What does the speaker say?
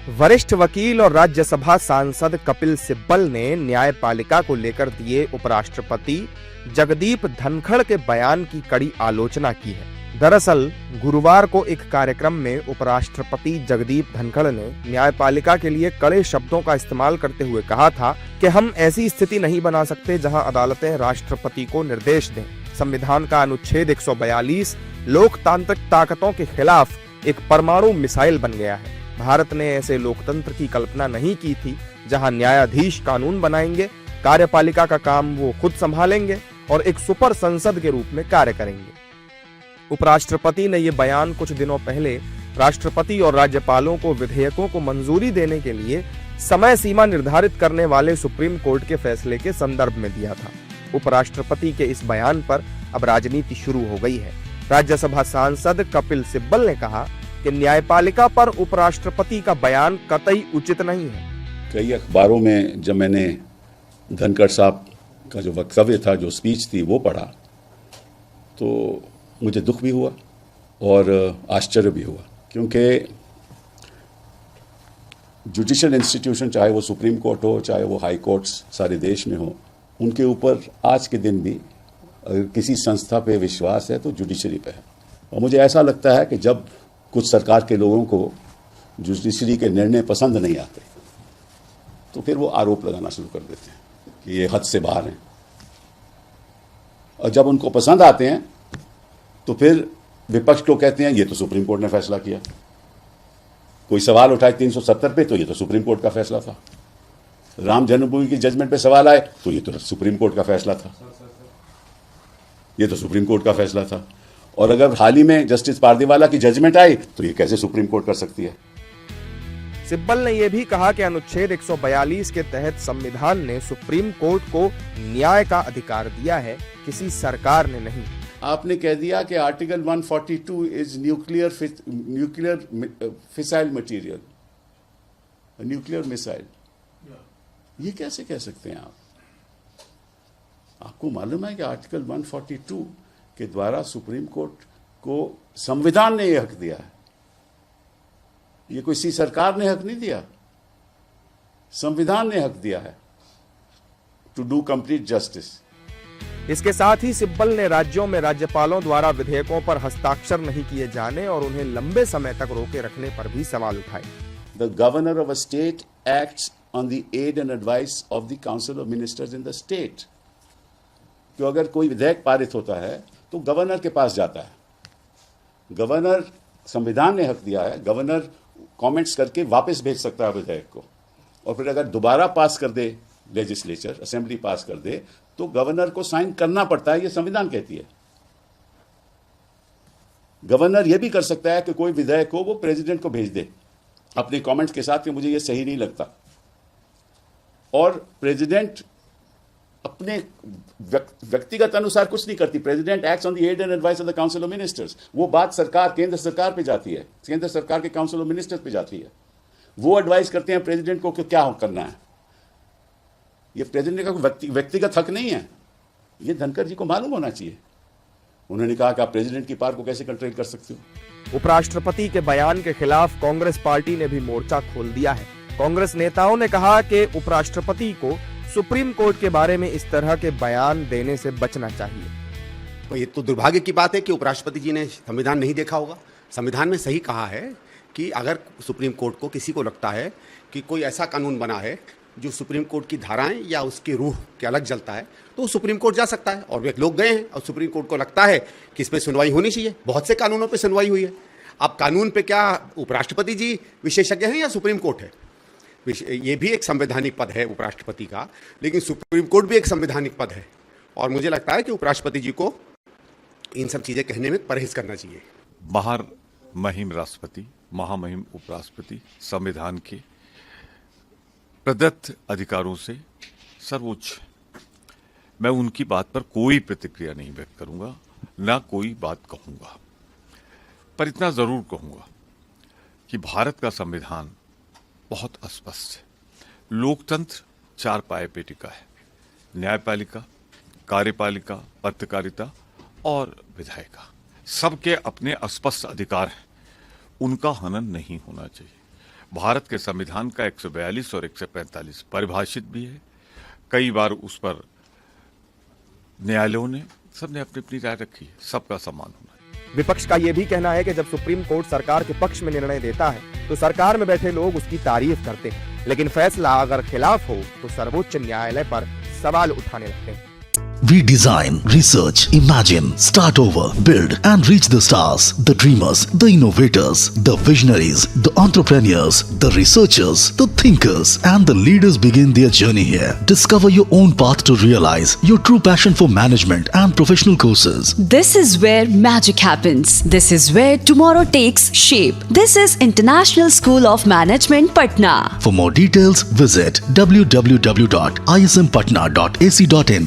वरिष्ठ वकील और राज्यसभा सांसद कपिल सिब्बल ने न्यायपालिका को लेकर दिए उपराष्ट्रपति जगदीप धनखड़ के बयान की कड़ी आलोचना की है। दरअसल गुरुवार को एक कार्यक्रम में उपराष्ट्रपति जगदीप धनखड़ ने न्यायपालिका के लिए कड़े शब्दों का इस्तेमाल करते हुए कहा था कि हम ऐसी स्थिति नहीं बना सकते जहां अदालतें राष्ट्रपति को निर्देश दें। संविधान का अनुच्छेद 142 लोकतांत्रिक ताकतों के खिलाफ एक परमाणु मिसाइल बन गया है। भारत ने ऐसे लोकतंत्र की कल्पना नहीं की थी जहां न्यायाधीश कानून बनाएंगे, कार्यपालिका का काम वो खुद संभालेंगे और एक सुपर संसद के रूप में कार्य करेंगे। उपराष्ट्रपति ने ये बयान कुछ दिनों पहले राष्ट्रपति और राज्यपालों को विधेयकों को मंजूरी देने के लिए समय सीमा निर्धारित करने वाले सुप्रीम कोर्ट के फैसले के संदर्भ में दिया था। उपराष्ट्रपति के इस बयान पर अब राजनीति शुरू हो गई है। राज्यसभा सांसद कपिल सिब्बल ने कहा कि न्यायपालिका पर उपराष्ट्रपति का बयान कतई उचित नहीं है। कई अखबारों में जब मैंने धनखड़ साहब का जो वक्तव्य था, जो स्पीच थी, वो पढ़ा तो मुझे दुख भी हुआ और आश्चर्य भी हुआ, क्योंकि जुडिशियल इंस्टीट्यूशन, चाहे वो सुप्रीम कोर्ट हो, चाहे वो हाई कोर्ट्स सारे देश में हो, उनके ऊपर आज के दिन भी अगर किसी संस्था पे विश्वास है तो जुडिशरी पे है। और मुझे ऐसा लगता है कि जब कुछ सरकार के लोगों को जुडिशरी के निर्णय पसंद नहीं आते तो फिर वो आरोप लगाना शुरू कर देते हैं कि ये हद से बाहर हैं, और जब उनको पसंद आते हैं तो फिर विपक्ष को कहते हैं ये तो सुप्रीम कोर्ट ने फैसला किया। कोई सवाल उठाए 370 पे तो ये तो सुप्रीम कोर्ट का फैसला था। राम जन्मभूमि की जजमेंट पे सवाल आए तो ये तो सुप्रीम कोर्ट का फैसला था, ये तो सुप्रीम कोर्ट का फैसला था। और अगर हाल ही में जस्टिस पारदीवाला की जजमेंट आई तो ये कैसे सुप्रीम कोर्ट कर सकती है। सिब्बल ने यह भी कहा कि अनुच्छेद 142 के तहत संविधान ने सुप्रीम कोर्ट को न्याय का अधिकार दिया है, किसी सरकार ने नहीं। आपने कह दिया कि article 142 is nuclear fissile material, nuclear missile. ये कैसे कह सकते हैं आप? आपको मालूम है कि आर्टिकल 142 के द्वारा सुप्रीम कोर्ट को संविधान ने यह हक दिया है। ये कोई सी सरकार ने हक नहीं दिया, संविधान ने हक दिया है टू डू कंप्लीट जस्टिस। इसके साथ ही सिब्बल ने राज्यों में राज्यपालों द्वारा विधेयकों पर हस्ताक्षर नहीं किए जाने और उन्हें लंबे समय तक रोके रखने पर भी सवाल उठाए। The governor of a state acts on the aid and advice of the council of ministers in the state. तो अगर कोई विधेयक पारित होता है तो गवर्नर के पास जाता है। गवर्नर, संविधान ने हक दिया है, गवर्नर कमेंट्स करके वापस भेज सकता है विधेयक को, और फिर अगर दोबारा पास कर दे लेजिस्लेचर, असेंबली पास कर दे, तो गवर्नर को साइन करना पड़ता है, ये संविधान कहती है। गवर्नर यह भी कर सकता है कि कोई विधेयक को वो प्रेसिडेंट को भेज दे अपने कमेंट्स के साथ कि मुझे ये सही नहीं लगता, और प्रेसिडेंट अपने व्यक्तिगत अनुसार कुछ नहीं करती। President acts on the aid and advice of the council of ministers. वो बात सरकार, केंद्र सरकार पे जाती है, केंद्र सरकार के काउंसिल ऑफ मिनिस्टर्स पे जाती है। वो एडवाइस करते हैं प्रेसिडेंट को कि क्या करना है। ये प्रेसिडेंट का व्यक्तिगत हक नहीं है, ये धनखड़ जी को मालूम होना चाहिए। उन्होंने कहा कि आप प्रेसिडेंट की पावर को कैसे कंट्रोल कर सकते हो। उपराष्ट्रपति के बयान के खिलाफ कांग्रेस पार्टी ने भी मोर्चा खोल दिया है। कांग्रेस नेताओं ने कहा कि उपराष्ट्रपति को सुप्रीम कोर्ट के बारे में इस तरह के बयान देने से बचना चाहिए। तो ये तो दुर्भाग्य की बात है कि उपराष्ट्रपति जी ने संविधान नहीं देखा होगा। संविधान में सही कहा है कि अगर सुप्रीम कोर्ट को, किसी को लगता है कि कोई ऐसा कानून बना है जो सुप्रीम कोर्ट की धाराएं या उसकी रूह के अलग जलता है, तो सुप्रीम कोर्ट जा सकता है। और वे लोग गए हैं और सुप्रीम कोर्ट को लगता है कि इस पर सुनवाई होनी चाहिए। बहुत से कानूनों पर सुनवाई हुई है। अब कानून पे क्या उपराष्ट्रपति जी विशेषज्ञ हैं या सुप्रीम कोर्ट है? ये भी एक संवैधानिक पद है उपराष्ट्रपति का, लेकिन सुप्रीम कोर्ट भी एक संवैधानिक पद है। और मुझे लगता है कि उपराष्ट्रपति जी को इन सब चीजें कहने में परहेज करना चाहिए। महामहिम राष्ट्रपति, महामहिम उपराष्ट्रपति संविधान के प्रदत्त अधिकारों से सर्वोच्च। मैं उनकी बात पर कोई प्रतिक्रिया नहीं व्यक्त करूंगा, ना कोई बात कहूंगा, पर इतना जरूर कहूंगा कि भारत का संविधान बहुत स्पष्ट है। लोकतंत्र 4 पाए पे टिका है। न्यायपालिका, कार्यपालिका, पत्रकारिता और विधायिका, सबके अपने स्पष्ट अधिकार हैं, उनका हनन नहीं होना चाहिए। भारत के संविधान का 142 और 145 परिभाषित भी है। कई बार उस पर न्यायालयों ने सबने अपनी अपनी राय रखी है, सबका सम्मान होना है। विपक्ष का यह भी कहना है कि जब सुप्रीम कोर्ट सरकार के पक्ष में निर्णय देता है तो सरकार में बैठे लोग उसकी तारीफ करते हैं, लेकिन फैसला अगर खिलाफ हो तो सर्वोच्च न्यायालय पर सवाल उठाने लगते हैं। We design, research, imagine, start over, build and reach the stars, the dreamers, the innovators, the visionaries, the entrepreneurs, the researchers, the thinkers and the leaders begin their journey here. Discover your own path to realize your true passion for management and professional courses. This is where magic happens. This is where tomorrow takes shape. This is International School of Management, Patna. For more details, visit www.ismpatna.ac.in.